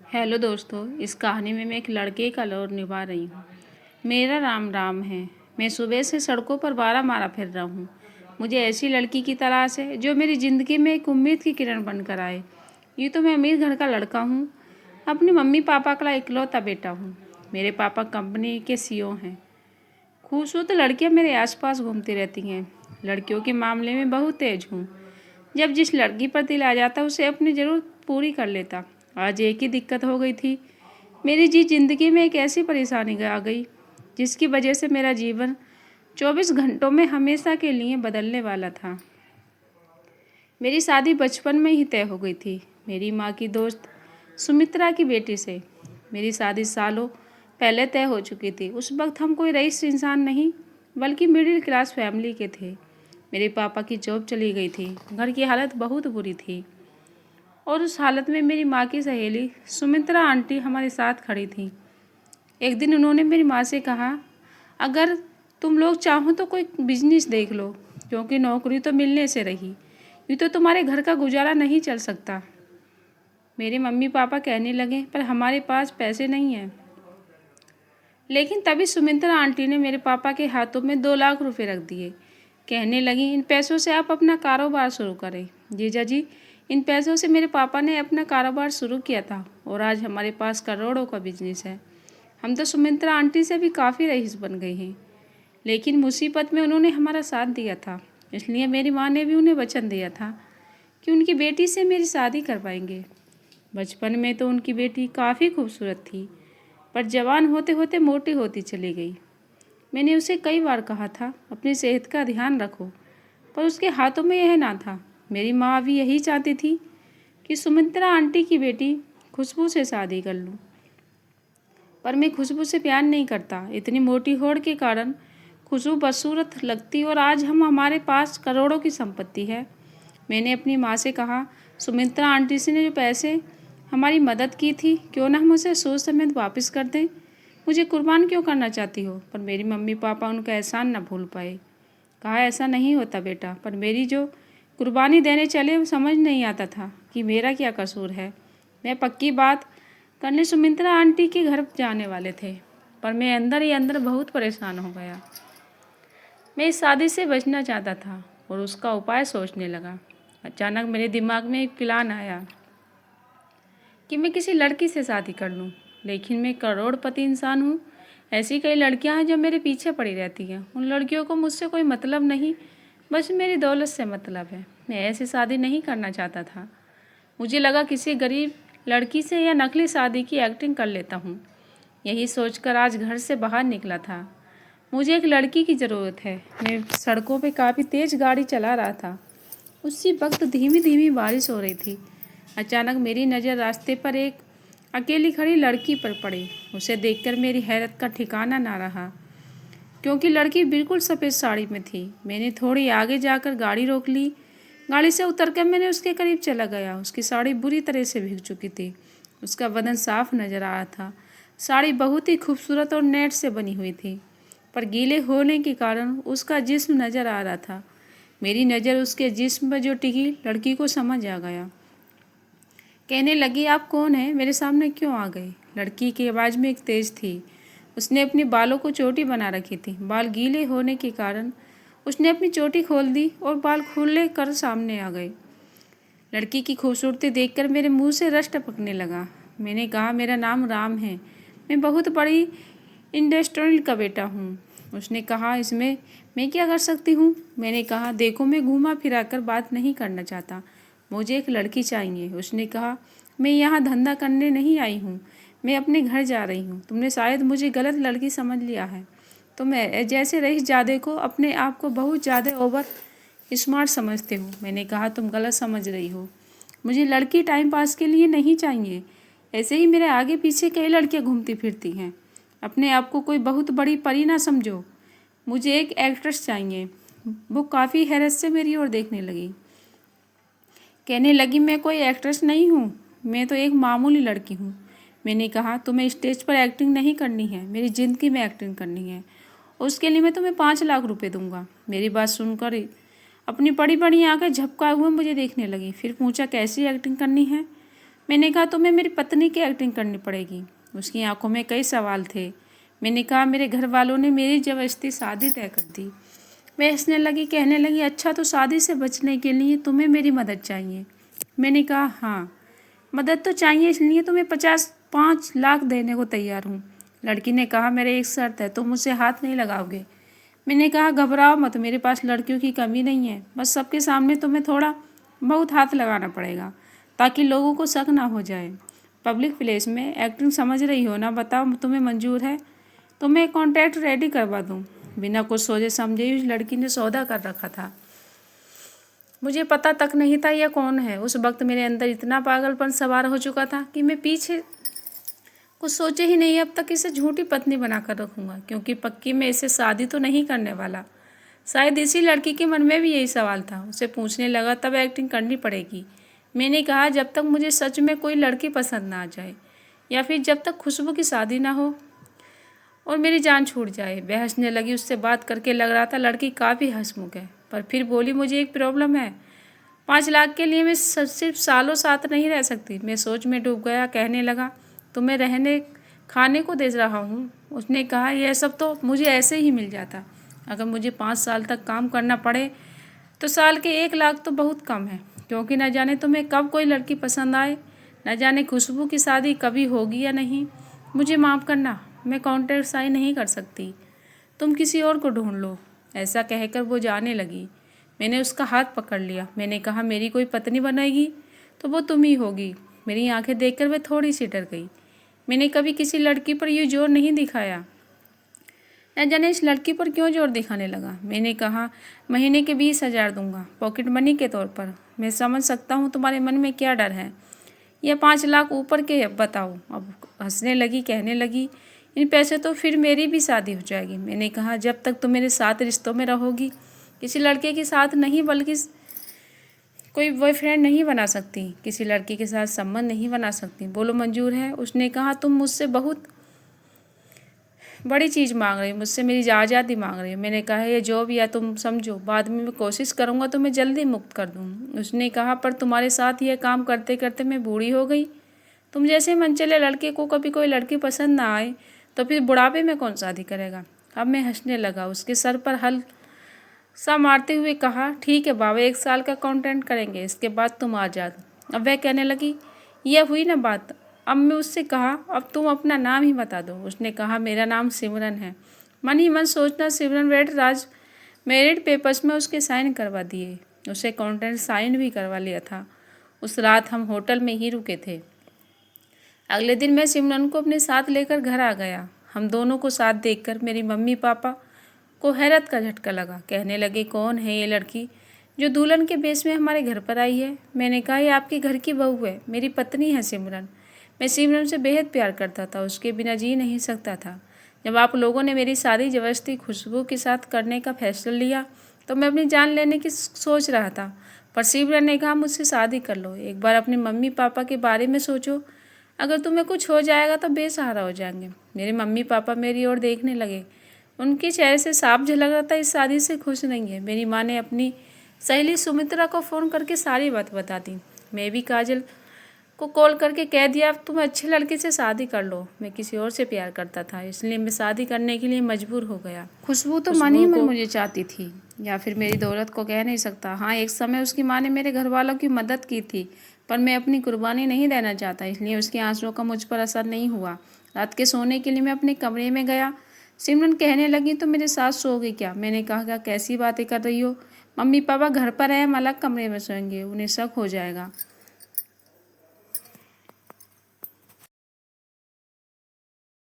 Hello दोस्तों, इस कहानी में मैं एक लड़के का रोल निभा रही हूँ। मेरा नाम राम है। मैं सुबह से सड़कों पर बारह मारा फिर रहा हूँ। मुझे ऐसी लड़की की तलाश है जो मेरी ज़िंदगी में एक उम्मीद की किरण बनकर आए। यूँ तो मैं अमीर घर का लड़का हूँ, अपनी मम्मी पापा का इकलौता बेटा हूँ। मेरे पापा कंपनी के सीईओ हैं। खूबसूरत लड़कियाँ मेरे आसपास घूमती रहती हैं। लड़कियों के मामले में बहुत तेज हूँ। जब जिस लड़की पर दिल आ जाता उसे अपनी ज़रूरत पूरी कर लेता। आज एक ही दिक्कत हो गई थी। मेरी ज़िंदगी में एक ऐसी परेशानी आ गई जिसकी वजह से मेरा जीवन 24 घंटों में हमेशा के लिए बदलने वाला था। मेरी शादी बचपन में ही तय हो गई थी, मेरी माँ की दोस्त सुमित्रा की बेटी से। मेरी शादी सालों पहले तय हो चुकी थी। उस वक्त हम कोई रईस इंसान नहीं बल्कि मिडिल क्लास फैमिली के थे। मेरे पापा की जॉब चली गई थी, घर की हालत बहुत बुरी थी और उस हालत में मेरी माँ की सहेली सुमित्रा आंटी हमारे साथ खड़ी थी। एक दिन उन्होंने मेरी माँ से कहा, अगर तुम लोग चाहो तो कोई बिजनेस देख लो, क्योंकि नौकरी तो मिलने से रही, यूँ तो तुम्हारे घर का गुजारा नहीं चल सकता। मेरे मम्मी पापा कहने लगे, पर हमारे पास पैसे नहीं हैं। लेकिन तभी सुमित्रा आंटी ने मेरे पापा के हाथों में 2 लाख रुपए रख दिए। कहने लगी, इन पैसों से आप अपना कारोबार शुरू करें। जीजा जी, इन पैसों से मेरे पापा ने अपना कारोबार शुरू किया था और आज हमारे पास करोड़ों का बिजनेस है। हम तो सुमित्रा आंटी से भी काफ़ी रईस बन गए हैं। लेकिन मुसीबत में उन्होंने हमारा साथ दिया था, इसलिए मेरी माँ ने भी उन्हें वचन दिया था कि उनकी बेटी से मेरी शादी करवाएंगे। बचपन में तो उनकी बेटी काफ़ी खूबसूरत थी, पर जवान होते होते मोटी होती चली गई। मैंने उसे कई बार कहा था, अपनी सेहत का ध्यान रखो, पर उसके हाथों में यह ना था। मेरी माँ भी यही चाहती थी कि सुमित्रा आंटी की बेटी खुशबू से शादी कर लूँ, पर मैं खुशबू से प्यार नहीं करता। इतनी मोटी होड़ के कारण खुशबू बदसूरत लगती और आज हमारे पास करोड़ों की संपत्ति है। मैंने अपनी माँ से कहा, सुमित्रा आंटी से ने जो पैसे हमारी मदद की थी, क्यों ना हम उसे सूद समेत वापस कर दें। मुझे कुर्बान क्यों करना चाहती हो? पर मेरी मम्मी पापा उनका एहसान न भूल पाए। कहा, ऐसा नहीं होता बेटा, पर मेरी जो कुर्बानी देने चले वो समझ नहीं आता था कि मेरा क्या कसूर है। मैं पक्की बात करने सुमित्रा आंटी के घर जाने वाले थे, पर मैं अंदर ही अंदर बहुत परेशान हो गया। मैं इस शादी से बचना चाहता था और उसका उपाय सोचने लगा। अचानक मेरे दिमाग में एक प्लान आया कि मैं किसी लड़की से शादी कर लूं। लेकिन मैं करोड़पति इंसान हूं। ऐसी कई लड़कियां हैं जो मेरे पीछे पड़ी रहती हैं। उन लड़कियों को मुझसे कोई मतलब नहीं, बस मेरी दौलत से मतलब है। मैं ऐसी शादी नहीं करना चाहता था। मुझे लगा किसी गरीब लड़की से या नकली शादी की एक्टिंग कर लेता हूँ। यही सोचकर आज घर से बाहर निकला था। मुझे एक लड़की की ज़रूरत है। मैं सड़कों पे काफ़ी तेज़ गाड़ी चला रहा था। उसी वक्त धीमी धीमी बारिश हो रही थी। अचानक मेरी नज़र रास्ते पर एक अकेली खड़ी लड़की पर पड़ी। उसे देखकर मेरी हैरत का ठिकाना ना रहा, क्योंकि लड़की बिल्कुल सफ़ेद साड़ी में थी। मैंने थोड़ी आगे जाकर गाड़ी रोक ली। गाड़ी से उतरकर मैंने उसके करीब चला गया। उसकी साड़ी बुरी तरह से भीग चुकी थी। उसका बदन साफ नजर आ रहा था। साड़ी बहुत ही खूबसूरत और नेट से बनी हुई थी, पर गीले होने के कारण उसका जिस्म नज़र आ रहा था। मेरी नज़र उसके जिस्म पर जो टिकी, लड़की को समझ आ गया। कहने लगी, आप कौन हैं? मेरे सामने क्यों आ गए? लड़की की आवाज़ में एक तेज थी। उसने अपने बालों को चोटी बना रखी थी। बाल गीले होने के कारण उसने अपनी चोटी खोल दी और बाल खुले कर सामने आ गए। लड़की की खूबसूरती देखकर मेरे मुंह से रस टपकने लगा। मैंने कहा, मेरा नाम राम है। मैं बहुत बड़ी इंडस्ट्रियल का बेटा हूँ। उसने कहा, इसमें मैं क्या कर सकती हूँ? मैंने कहा, देखो, मैं घूमा फिरा कर बात नहीं करना चाहता। मुझे एक लड़की चाहिए। उसने कहा, मैं यहाँ धंधा करने नहीं आई हूँ, मैं अपने घर जा रही हूँ। तुमने शायद मुझे गलत लड़की समझ लिया है। तुम जैसे रईस जादे को अपने आप को बहुत ज़्यादा ओवर स्मार्ट समझते हो। मैंने कहा, तुम गलत समझ रही हो। मुझे लड़की टाइम पास के लिए नहीं चाहिए। ऐसे ही मेरे आगे पीछे कई लड़कियाँ घूमती फिरती हैं। अपने आप को कोई बहुत बड़ी परी ना समझो। मुझे एक एक्ट्रेस चाहिए। वो काफ़ी हैरत से मेरी ओर देखने लगी। कहने लगी, मैं कोई एक्ट्रेस नहीं हूँ, मैं तो एक मामूली लड़की हूँ। मैंने कहा, तुम्हें स्टेज पर एक्टिंग नहीं करनी है, मेरी ज़िंदगी में एक्टिंग करनी है। उसके लिए मैं तुम्हें 5 लाख रुपए दूंगा। मेरी बात सुनकर अपनी बड़ी बड़ी आंखें झपकाए हुए मुझे देखने लगी। फिर पूछा, कैसी एक्टिंग करनी है? मैंने कहा तुम्हें मेरी पत्नी की एक्टिंग करनी पड़ेगी। उसकी आंखों में कई सवाल थे। मैंने कहा मेरे घर वालों ने मेरी ज़बरदस्ती शादी तय कर दी। वह हंसने लगी, कहने लगी अच्छा तो शादी से बचने के लिए तुम्हें मेरी मदद चाहिए। मैंने कहा हाँ मदद तो चाहिए, इसलिए तुम्हें 5 लाख देने को तैयार हूँ। लड़की ने कहा मेरे एक शर्त है, तुम मुझसे हाथ नहीं लगाओगे। मैंने कहा घबराओ मत, मेरे पास लड़कियों की कमी नहीं है, बस सबके सामने तुम्हें थोड़ा बहुत हाथ लगाना पड़ेगा ताकि लोगों को शक ना हो जाए। पब्लिक प्लेस में एक्टिंग समझ रही हो ना, बताओ तुम्हें मंजूर है? तो मैं कॉन्ट्रैक्ट रेडी करवा दूँ। बिना कुछ सोचे समझे ही उस लड़की ने सौदा कर रखा था। मुझे पता तक नहीं था यह कौन है। उस वक्त मेरे अंदर इतना पागलपन सवार हो चुका था कि मैं पीछे कुछ सोचे ही नहीं अब तक इसे झूठी पत्नी बनाकर रखूँगा, क्योंकि पक्की मैं इसे शादी तो नहीं करने वाला। शायद इसी लड़की के मन में भी यही सवाल था। उसे पूछने लगा तब एक्टिंग करनी पड़ेगी। मैंने कहा जब तक मुझे सच में कोई लड़की पसंद ना आ जाए, या फिर जब तक खुशबू की शादी ना हो और मेरी जान छूट जाए। वह हंसने लगी। उससे बात करके लग रहा था लड़की काफ़ी हंसमुख है, पर फिर बोली मुझे एक प्रॉब्लम है। 5 लाख के लिए मैं सिर्फ सालों साथ नहीं रह सकती। मैं सोच में डूब गया। कहने लगा तुम्हें रहने खाने को दे रहा हूँ। उसने कहा यह सब तो मुझे ऐसे ही मिल जाता। अगर मुझे 5 साल तक काम करना पड़े तो साल के 1 लाख तो बहुत कम है, क्योंकि न जाने तुम्हें कब कोई लड़की पसंद आए, न जाने खुशबू की शादी कभी होगी या नहीं। मुझे माफ़ करना, मैं कॉन्ट्रैक्ट साइन नहीं कर सकती, तुम किसी और को ढूंढ लो। ऐसा कहकर वो जाने लगी। मैंने उसका हाथ पकड़ लिया। मैंने कहा मेरी कोई पत्नी बनेगी तो वो तुम ही होगी। मेरी आंखें देखकर वह थोड़ी सी डर गई। मैंने कभी किसी लड़की पर ये जोर नहीं दिखाया, न जाने इस लड़की पर क्यों जोर दिखाने लगा। मैंने कहा महीने के 20,000 दूंगा, पॉकेट मनी के तौर पर। मैं समझ सकता हूँ तुम्हारे मन में क्या डर है, यह 5 लाख ऊपर के बताओ। अब हंसने लगी, कहने लगी इन पैसे तो फिर मेरी भी शादी हो जाएगी। मैंने कहा जब तक तुम मेरे साथ रिश्तों में रहोगी, किसी लड़के के साथ नहीं बल्कि कोई बॉयफ्रेंड नहीं बना सकती, किसी लड़की के साथ संबंध नहीं बना सकती। बोलो मंजूर है? उसने कहा तुम मुझसे बहुत बड़ी चीज़ मांग रही हो, मुझसे मेरी आज़ादी मांग रही हो। मैंने कहा ये जॉब या तुम समझो, बाद में मैं कोशिश करूँगा तुम्हें जल्दी मुक्त कर दूँ। उसने कहा पर तुम्हारे साथ यह काम करते करते मैं बूढ़ी हो गई। तुम जैसे मनचले लड़के को कभी कोई लड़की पसंद ना आए तो फिर बुढ़ापे में कौन शादी करेगा। अब मैं हंसने लगा। उसके सर पर हल सा मारते हुए कहा ठीक है बाबा, 1 साल का कॉन्ट्रैक्ट करेंगे, इसके बाद तुम आज़ाद। अब वह कहने लगी यह हुई ना बात। अब मैं उससे कहा अब तुम अपना नाम ही बता दो। उसने कहा मेरा नाम सिमरन है। मन ही मन सोचना सिमरन वेट राज मैरिड पेपर्स में उसके साइन करवा दिए। उसे कॉन्ट्रैक्ट साइन भी करवा लिया था। उस रात हम होटल में ही रुके थे। अगले दिन मैं सिमरन को अपने साथ लेकर घर आ गया। हम दोनों को साथ देखकर मेरी मम्मी पापा को हैरत का झटका लगा। कहने लगे कौन है ये लड़की जो दुल्हन के बेस में हमारे घर पर आई है। मैंने कहा ये आपके घर की बहू है, मेरी पत्नी है सिमरन। मैं सिमरन से बेहद प्यार करता था, उसके बिना जी नहीं सकता था। जब आप लोगों ने मेरी शादी ज़बरदस्ती खुशबू के साथ करने का फैसला लिया तो मैं अपनी जान लेने की सोच रहा था, पर सिमरन ने कहा मुझसे शादी कर लो। एक बार अपने मम्मी पापा के बारे में सोचो, अगर तुम्हें कुछ हो जाएगा तो बेसहारा हो जाएंगे। मेरे मम्मी पापा मेरी ओर देखने लगे। उनके चेहरे से साफ झलक रहा था इस शादी से खुश नहीं है। मेरी माँ ने अपनी सहेली सुमित्रा को फ़ोन करके सारी बात बता दी। मैं भी काजल को कॉल करके कह दिया अब तुम अच्छे लड़के से शादी कर लो। मैं किसी और से प्यार करता था, इसलिए मैं शादी करने के लिए मजबूर हो गया। खुशबू तो मन ही मन मुझे चाहती थी, या फिर मेरी दौलत को कह नहीं सकता। हाँ, एक समय उसकी माँ ने मेरे घर वालों की मदद की थी, पर मैं अपनी कुर्बानी नहीं देना चाहता, इसलिए उसके आंसुओं का मुझ पर असर नहीं हुआ। रात के सोने के लिए मैं अपने कमरे में गया। सिमरन कहने लगी तो मेरे साथ सो गई क्या? मैंने कहा क्या कैसी बातें कर रही हो? मम्मी पापा घर पर हैं, हम अलग कमरे में सोएंगे, उन्हें शक हो जाएगा।